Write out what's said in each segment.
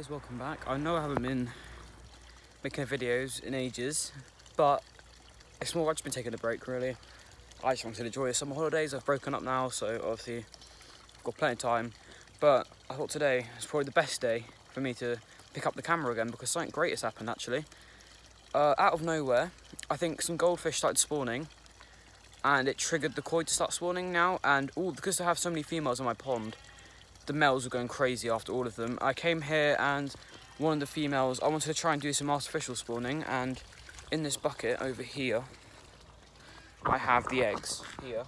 guys, welcome back. I know I haven't been making videos in ages, but it's more I've just been taking a break really. I just wanted to enjoy the summer holidays. I've broken up now, so obviously I've got plenty of time. But I thought today is probably the best day for me to pick up the camera again because something great has happened actually. Out of nowhere, I think some goldfish started spawning and it triggered the koi to start spawning now, and because I have so many females in my pond, the males were going crazy after all of them. I came here and one of the females, I wanted to try and do some artificial spawning, and in this bucket over here, I have the eggs here.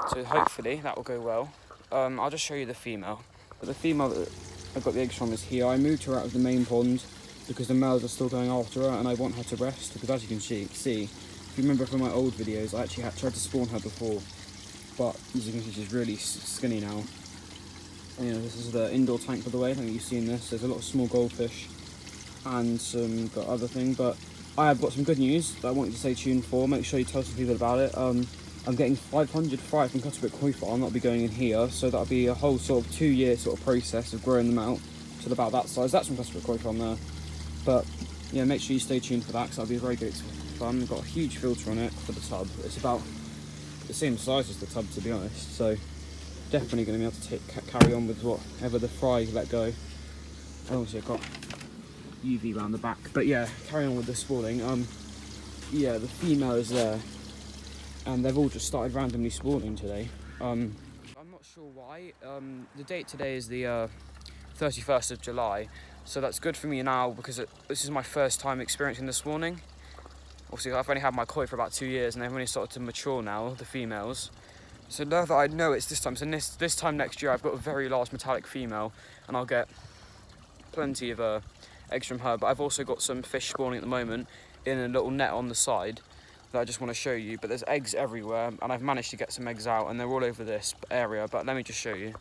So hopefully that will go well. I'll just show you the female. But the female that I got the eggs from is here. I moved her out of the main pond because the males are still going after her and I want her to rest because as you can see, if you remember from my old videos, I actually had tried to spawn her before. But as you can see, she's really skinny now. And, you know, this is the indoor tank, by the way. I think you've seen this. There's a lot of small goldfish and some other thing. But I have got some good news that I want you to stay tuned for. Make sure you tell some people about it. I'm getting 500 fry from Cutterwick Koi Farm. That'll be going in here. So that'll be a whole sort of 2-year sort of process of growing them out to about that size. That's from Cutterwick Koi Farm there. But yeah, make sure you stay tuned for that because that'll be a very good fun. We've got a huge filter on it for the tub. It's about the same size as the tub, to be honest. So definitely going to be able to carry on with whatever the fry let go. Obviously I've got UV around the back, but yeah, carry on with the spawning. Yeah, the female is there and they've all just started randomly spawning today. I'm not sure why. The date today is the 31st of July, so that's good for me now because this is my first time experiencing the spawning. Obviously I've only had my koi for about 2 years and they've only started to mature now, the females. So now that I know it's this time, so this time next year I've got a very large metallic female and I'll get plenty of eggs from her. But I've also got some fish spawning at the moment in a little net on the side that I just want to show you. But there's eggs everywhere and I've managed to get some eggs out and they're all over this area. But let me just show you.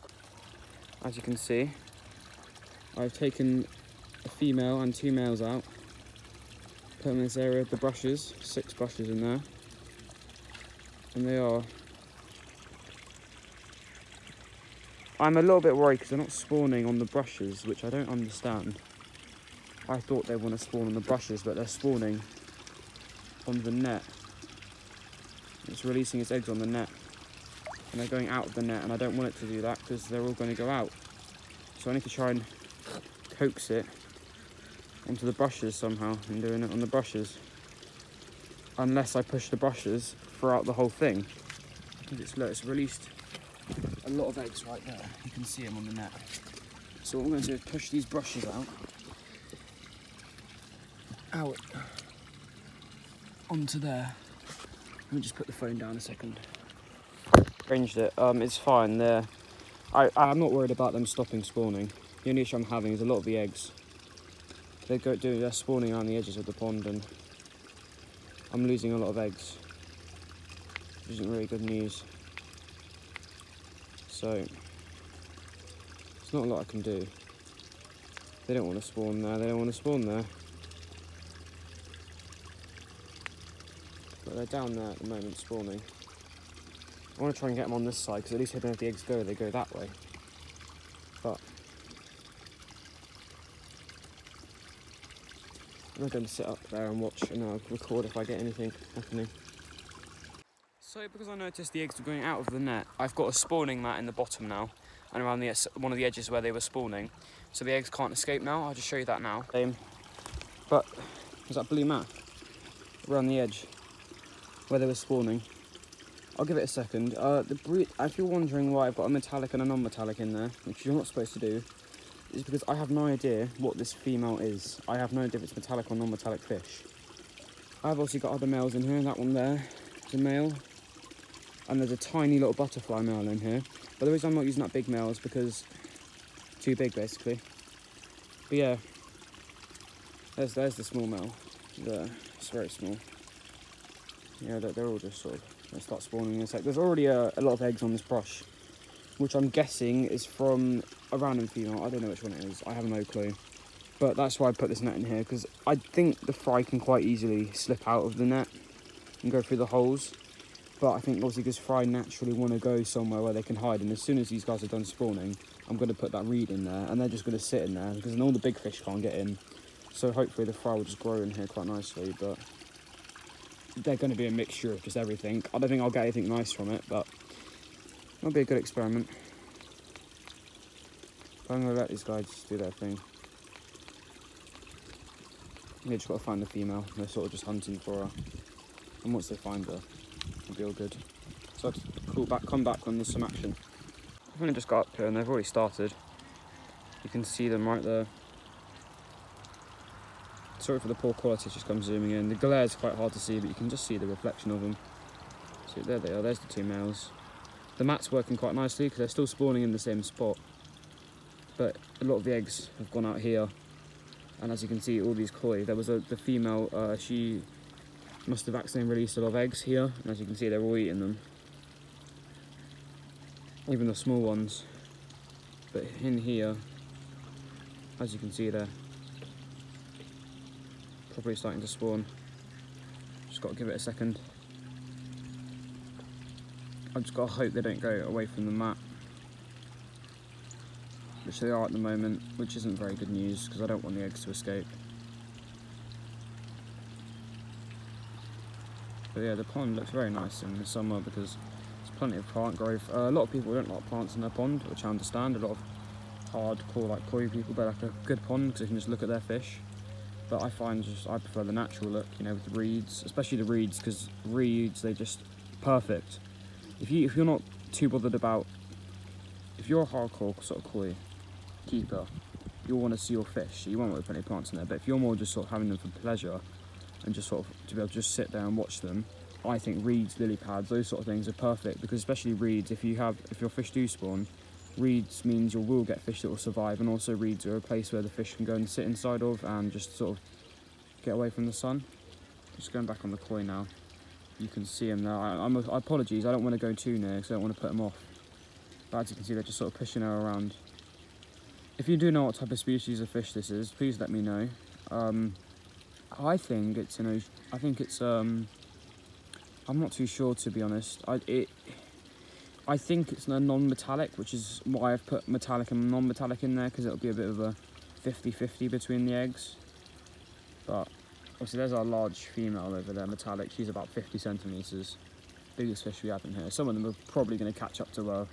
As you can see, I've taken a female and 2 males out. Put them in this area, the brushes, 6 brushes in there. And they are... I'm a little bit worried because they're not spawning on the brushes, which I don't understand. I thought they want to spawn on the brushes, but they're spawning on the net. It's releasing its eggs on the net. And they're going out of the net, and I don't want it to do that because they're all going to go out. So I need to try and coax it onto the brushes somehow and doing it on the brushes. Unless I push the brushes throughout the whole thing. It's released a lot of eggs right there. You can see them on the net. So what I'm going to do is push these brushes out onto there. Let me just put the phone down a second. Arranged it. It's fine there. I'm not worried about them stopping spawning. The only issue I'm having is a lot of the eggs. They're spawning around the edges of the pond and I'm losing a lot of eggs, which isn't really good news. So it's not a lot I can do. They don't want to spawn there, they don't want to spawn there. But they're down there at the moment spawning. I want to try and get them on this side because at least I don't know if the eggs go, they go that way. But I'm going to sit up there and watch and I'll record if I get anything happening. So because I noticed the eggs were going out of the net, I've got a spawning mat in the bottom now and around one of the edges where they were spawning. So the eggs can't escape now. I'll just show you that now. But there's that blue mat around the edge where they were spawning. I'll give it a second. If you're wondering why I've got a metallic and a non-metallic in there, which you're not supposed to do, is because I have no idea what this female is. I have no idea if it's metallic or non-metallic fish. I've also got other males in here. That one there is a male. And there's a tiny little butterfly male in here. But the reason I'm not using that big male is because it's too big, basically. But yeah, there's the small male. There, it's very small. Yeah, they're all just sort of going to start spawning in a sec. There's already a lot of eggs on this brush, which I'm guessing is from a random female. I don't know which one it is. I have no clue. But that's why I put this net in here, because I think the fry can quite easily slip out of the net and go through the holes. But I think obviously because fry naturally want to go somewhere where they can hide, and as soon as these guys are done spawning, I'm going to put that reed in there, and they're just going to sit in there because then all the big fish can't get in. So hopefully the fry will just grow in here quite nicely, but they're going to be a mixture of just everything. I don't think I'll get anything nice from it, but it'll be a good experiment. But I'm going to let these guys just do their thing. They just got to find the female. They're sort of just hunting for her, and once they find her, it'll be all good. So I'll come back when there's some action. I've only just got up here and they've already started. You can see them right there. Sorry for the poor quality, it's just come zooming in. The glare is quite hard to see, but you can just see the reflection of them. So there they are, there's the two males. The mat's working quite nicely because they're still spawning in the same spot. But a lot of the eggs have gone out here. And as you can see, all these koi, there was the female, she must have accidentally released a lot of eggs here. And as you can see, they're all eating them. Even the small ones. But in here, as you can see there, probably starting to spawn. Just got to give it a second. I've just got to hope they don't go away from the mat, which they are at the moment, which isn't very good news because I don't want the eggs to escape. But yeah, the pond looks very nice in the summer because there's plenty of plant growth. A lot of people don't like plants in their pond, which I understand. A lot of hardcore like koi people, but like a good pond because you can just look at their fish. But I find I prefer the natural look, you know, with the reeds, especially the reeds, because reeds, they're just perfect. If you're not too bothered about, if you're a hardcore sort of koi keeper, you'll want to see your fish, so you won't want to put any plants in there. But if you're more just sort of having them for pleasure and just sort of to be able to just sit there and watch them, I think reeds, lily pads, those sort of things are perfect because especially reeds, if your fish do spawn, reeds means you will get fish that will survive, and also reeds are a place where the fish can go and sit inside of and just sort of get away from the sun. Just going back on the koi now, you can see them there. I apologies, I don't want to go too near because I don't want to put them off. But as you can see, they're just sort of pushing her around. If you do know what type of species of fish this is, please let me know. I think it's I'm not too sure, to be honest. I think it's a non-metallic, which is why I've put metallic and non-metallic in there, because it'll be a bit of a 50-50 between the eggs. But obviously there's our large female over there, metallic. She's about 50 centimetres. Biggest fish we have in here. Some of them are probably going to catch up to her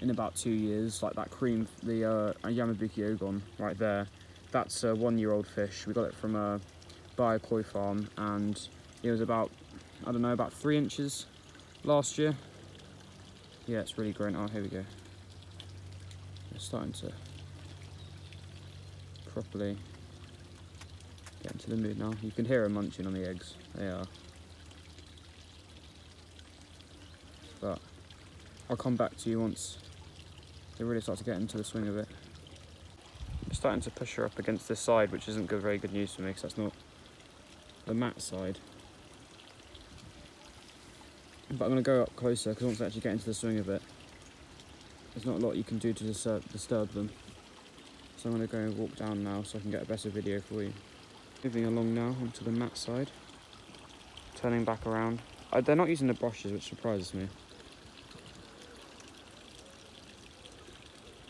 in about 2 years, like that cream, the Yamabuki Ogon right there. That's a 1-year-old fish. We got it from a Bio Koi farm, and it was about, I don't know, about 3 inches last year. Yeah, it's really growing. Oh, here we go. It's starting to properly get into the mood now. You can hear her munching on the eggs. They are. But I'll come back to you once they really start to get into the swing of it. I'm starting to push her up against this side, which isn't very good news for me because that's not the mat side. But I'm going to go up closer because once I actually get into the swing of it, there's not a lot you can do to disturb them. So I'm going to go and walk down now so I can get a better video for you. Moving along now onto the mat side. Turning back around. They're not using the brushes, which surprises me.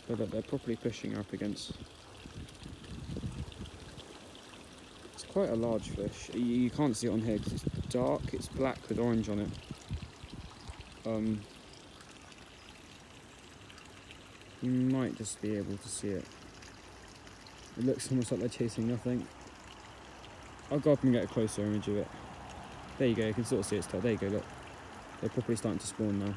But they're properly pushing her up against. It's quite a large fish. You can't see it on here because it's dark. It's black with orange on it. You might just be able to see it. It looks almost like they're chasing nothing. I'll go up and get a closer image of it. There you go, you can sort of see its tail. There you go, look. They're probably starting to spawn now.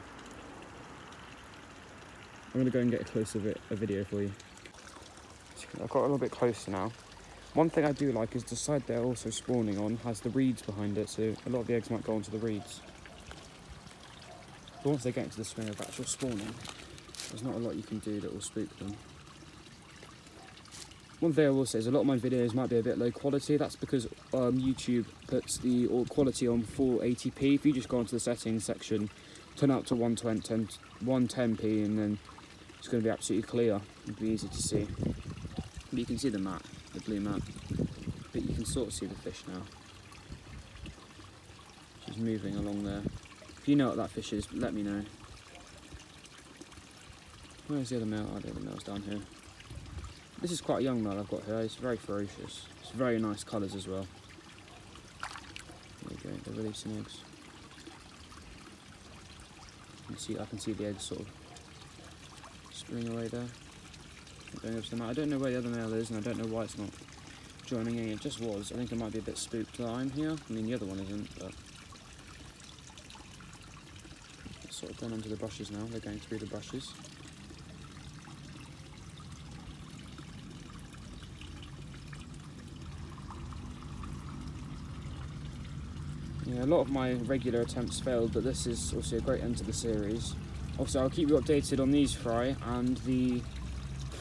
I'm going to go and get a video for you. I've got a little bit closer now. One thing I do like is the side they're also spawning on has the reeds behind it, so a lot of the eggs might go onto the reeds. But once they get into the swing of actual spawning, there's not a lot you can do that will spook them. One thing I will say is a lot of my videos might be a bit low quality. That's because YouTube puts the quality on full 80p. If you just go into the settings section, turn up to 110p, and then it's going to be absolutely clear. It'll be easy to see. But you can see the mat, the blue mat. But you can sort of see the fish now. She's moving along there. If you know what that fish is, let me know. Where's the other male? Oh, the other male's down here. This is quite a young male I've got here. It's very ferocious. It's very nice colours as well. There you go, they're releasing eggs. I can see the eggs sort of spring away there. Going over to the male. I don't know where the other male is, and I don't know why it's not joining in. It just was. I think it might be a bit spooked that I'm here. I mean, the other one isn't, but it's sort of gone onto the brushes now. They're going through the brushes. Yeah, a lot of my regular attempts failed, but this is also a great end to the series. Also, I'll keep you updated on these fry and the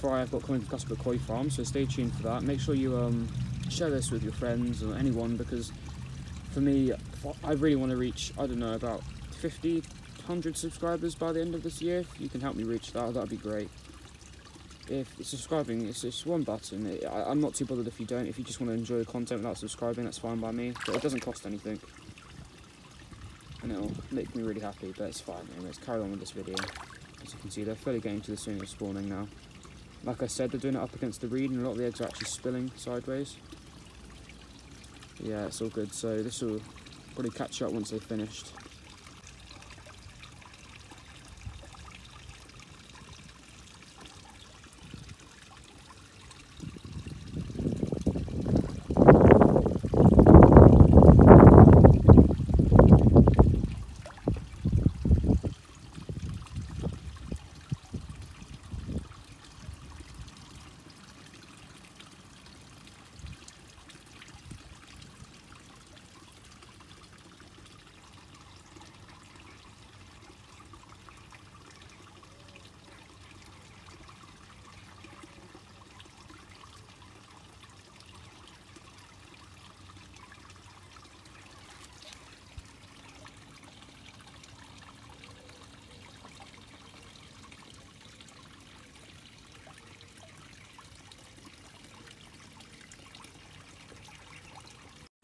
fry I've got coming to Cuthbert Koi Farm, so stay tuned for that. Make sure you share this with your friends or anyone, because for me, I really want to reach, I don't know, about 50, 100 subscribers by the end of this year. If you can help me reach that, that'd be great. If subscribing, it's just one button. I'm not too bothered if you don't. If you just want to enjoy the content without subscribing, that's fine by me. But it doesn't cost anything. And it'll make me really happy, but it's fine. Anyway, let's carry on with this video. As you can see, they're fully getting to the swing of spawning now. Like I said, they're doing it up against the reed, and a lot of the eggs are actually spilling sideways. But yeah, it's all good. So this will probably catch up once they've finished.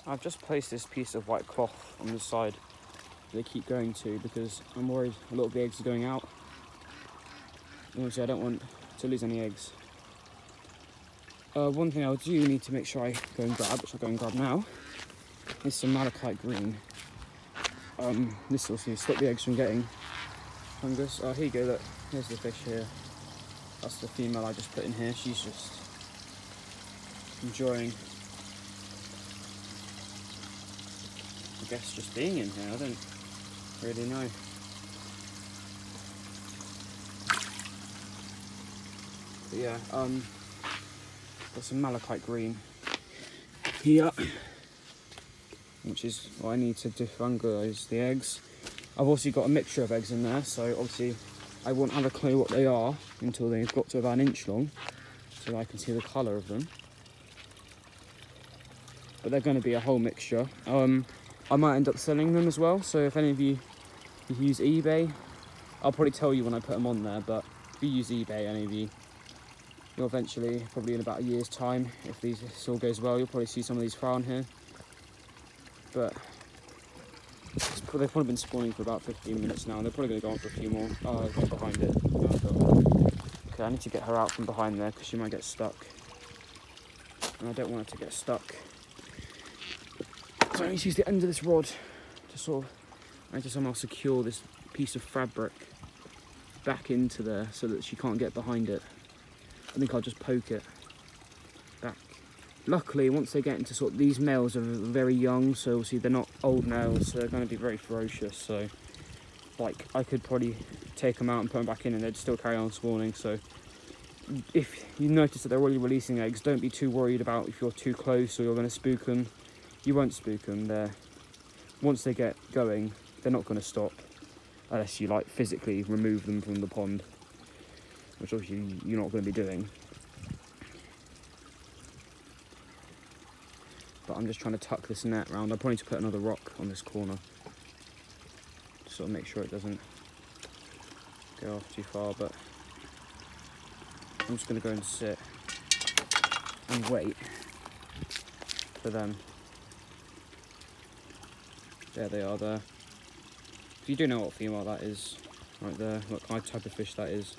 I've just placed this piece of white cloth on the side they keep going to, because I'm worried a lot of the eggs are going out. And obviously I don't want to lose any eggs. One thing I do need to make sure I go and grab, which I'll go and grab now, is some malachite green. This will also stop the eggs from getting fungus. Oh, here you go, look, here's the fish here. That's the female I just put in here. She's just enjoying, I guess, just being in here. I don't really know. But yeah, got some malachite green here, which is what I need to defungalize the eggs. I've also got a mixture of eggs in there, so obviously I won't have a clue what they are until they've got to about an inch long, so I can see the colour of them. But they're going to be a whole mixture. I might end up selling them as well, so if any of you use eBay, I'll probably tell you when I put them on there, but if you use eBay, any of you, you'll eventually, probably in about a year's time, if this all goes well, you'll probably see some of these fry on here. But they've probably been spawning for about 15 minutes now, and they're probably going to go on for a few more. Oh, I've got behind it. Okay, I need to get her out from behind there, because she might get stuck. And I don't want her to get stuck. So I need to use the end of this rod to sort of, I need to somehow secure this piece of fabric back into there so that she can't get behind it. I think I'll just poke it back. Luckily, once they get into sort of, these males are very young, so obviously they're not old males, so they're going to be very ferocious. So, like, I could probably take them out and put them back in, and they'd still carry on spawning. So, if you notice that they're already releasing eggs, don't be too worried about if you're too close or you're going to spook them. You won't spook them. Once they get going, they're not going to stop unless you like physically remove them from the pond, which obviously you're not going to be doing. But I'm just trying to tuck this net around. I probably need to put another rock on this corner to sort of make sure it doesn't go off too far. But I'm just going to go and sit and wait for them. There they are there. If you do know what female that is, right there, what kind of type of fish that is,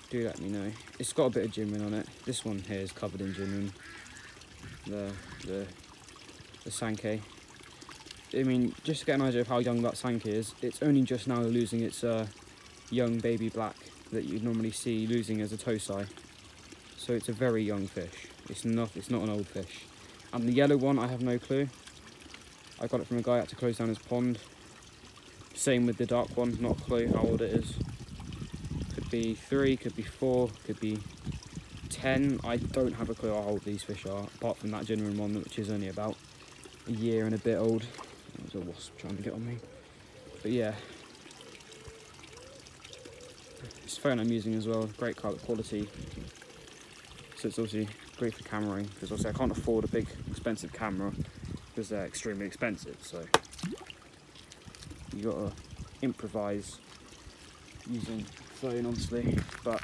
do let me know. It's got a bit of ginwin on it. This one here is covered in ginwin. The sankey. I mean, just to get an idea of how young that sankey is, it's only just now losing its young baby black that you'd normally see losing as a tosai. So it's a very young fish. It's not an old fish. And the yellow one, I have no clue. I got it from a guy who had to close down his pond. Same with the dark one, not a clue how old it is. Could be 3, could be 4, could be 10. I don't have a clue how old these fish are, apart from that genuine one, which is only about a year and a bit old. There's a wasp trying to get on me. But yeah. This phone I'm using as well, great quality. So it's obviously great for cameraing, because obviously I can't afford a big expensive camera because they're extremely expensive, so you gotta improvise using phone obviously. But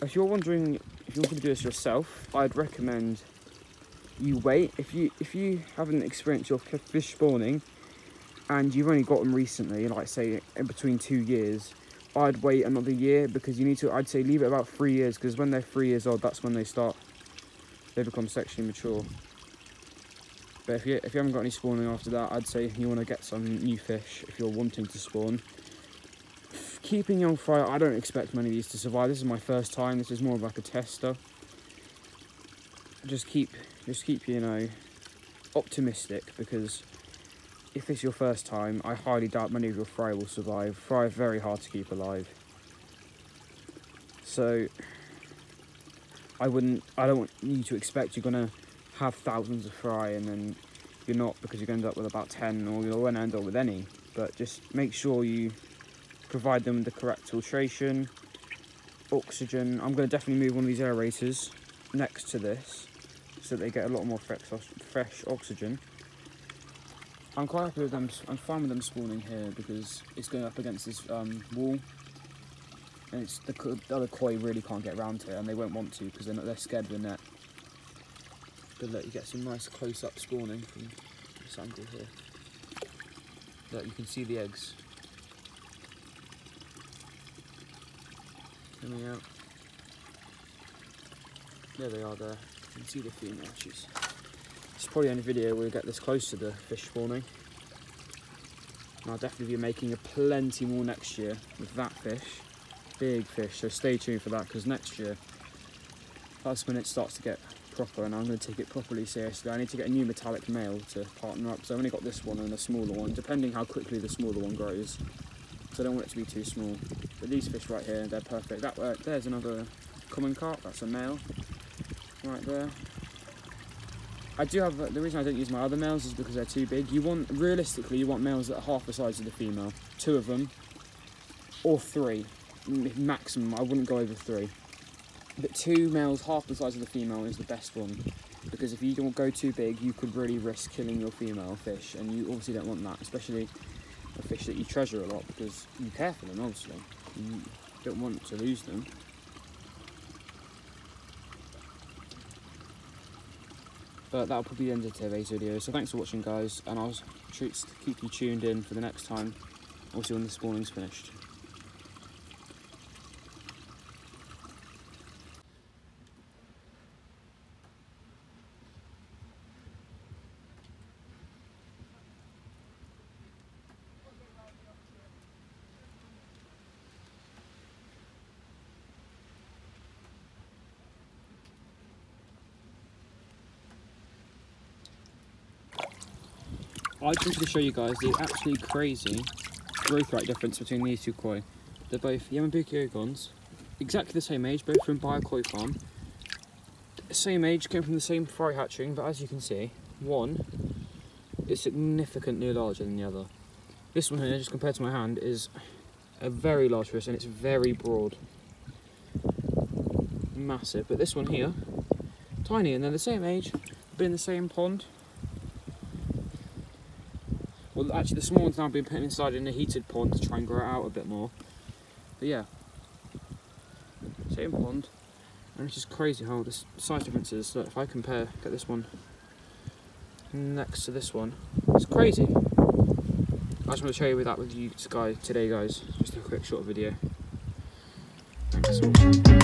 if you're wondering if you want to do this yourself, I'd recommend you wait. If you haven't experienced your fish spawning and you've only got them recently, like say in between 2 years, I'd wait another year, because you need to, I'd say leave it about 3 years, because when they're 3 years old, that's when they become sexually mature. But if you haven't got any spawning after that, I'd say you want to get some new fish if you're wanting to spawn. Keeping young fry, I don't expect many of these to survive. This is my first time. This is more of like a tester. Just keep you know, optimistic, because if it's your first time, I highly doubt many of your fry will survive. Fry are very hard to keep alive. So I don't want you to expect you're gonna have thousands of fry and then you're not, because you're gonna end up with about 10, or you're gonna end up with any. But just make sure you provide them with the correct filtration, oxygen. I'm gonna definitely move one of these aerators next to this so that they get a lot more fresh oxygen. I'm quite happy with them. I'm fine with them spawning here, because it's going up against this wall, and it's the other koi really can't get around here, and they won't want to because they're scared of the net. But look, you get some nice close-up spawning from this angle here. Look, you can see the eggs coming out. There they are there. You can see the female. It's probably the only video where we get this close to the fish spawning. And I'll definitely be making plenty more next year with that fish. Big fish, so stay tuned for that, because next year, that's when it starts to get proper, and I'm going to take it properly seriously. I need to get a new metallic male to partner up, so I've only got this one and a smaller one, depending how quickly the smaller one grows. So I don't want it to be too small. But these fish right here, they're perfect. There's another common carp, that's a male, right there. I do have, the reason I don't use my other males is because they're too big. Realistically, you want males that are half the size of the female. 2 of them, or 3, maximum. I wouldn't go over 3. But 2 males half the size of the female is the best one, because if you don't go too big, you could really risk killing your female fish, and you obviously don't want that, especially a fish that you treasure a lot, because you care for them, obviously. You don't want to lose them. But that'll probably be the end of today's video. So thanks for watching, guys, and I'll keep you tuned in for the next time, obviously when the spawning's finished. I just wanted to show you guys the absolutely crazy growth rate difference between these 2 koi. They're both Yamabuki Ogons, exactly the same age, both from Bio Koi Farm. Same age, came from the same fry hatching, but as you can see, one is significantly larger than the other. This one here, just compared to my hand, is a very large fish, and it's very broad. Massive. But this one here, tiny, and they're the same age, been in the same pond. Well, actually, the small one's now been put inside in a heated pond to try and grow it out a bit more. But yeah, same pond, and it's just crazy how the size difference is. Look, if I get this one next to this one, it's crazy. just want to show you that with you guys today, guys. Just a quick short video. Thanks all.